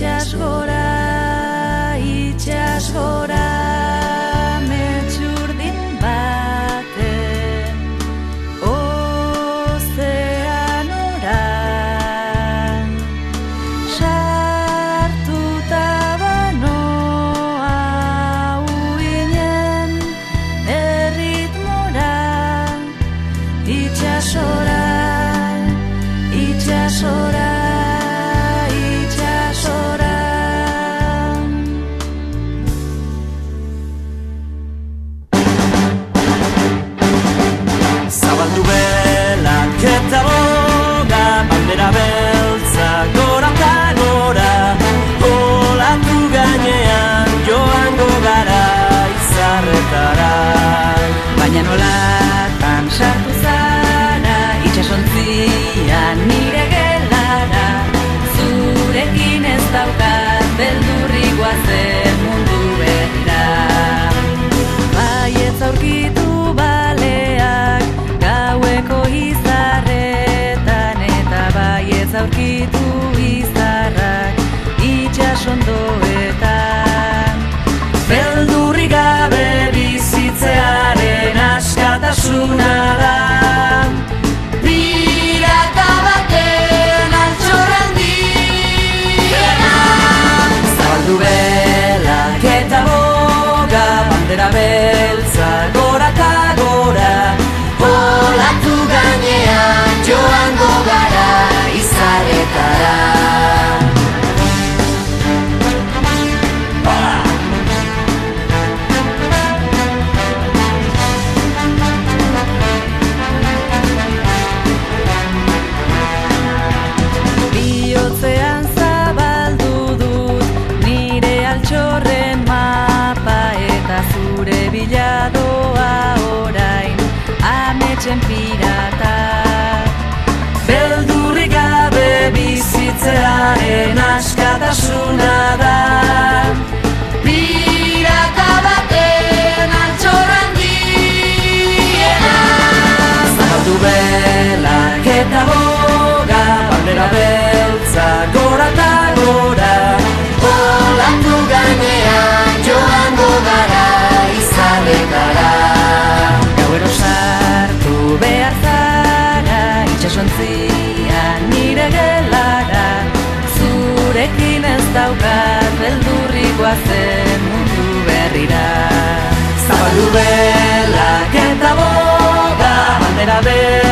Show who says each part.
Speaker 1: Itxas gora, metxurdin baten ozeanora sartuta banoa uinen erritmora. Itxasora, itxasora, itxasora.
Speaker 2: Zabaldu belak eta boga, bandera beltza gora eta gora, olatu gainean joango gara izarretara.
Speaker 1: Baina nolatan sartu zara, itxasontzian nire gelara, zurekin ez daukat beldurrik goazen mundu berrira. Baietz aurkitu baleak gaueko izarretan, eta baietz aurkitu izarrak itxasondoetan. Beldurrik gabe bizitzearen askatasuna da, pirata baten altxorrandiena. Zabaldu belak eta boga, bandera beltza gora eta gora, olatu gainean joango gara izarretara. Bihotzean zabaldu dut nire altxorren mapa, eta zure biladoa orain ametsen pirata. Beldurrik gabe bizitzearen askatasuna da, pirata baten altxorrandiena. Zabaldu belak eta boga, bandera beltza gora eta gora, olatu gainean joango gara izarretara. Gauero sartu behar zara, itxasontzian nire gelara, zurekin ez daukat beldurrik goazen mundu berrira. Zabaldu belak eta boga, bandera beltza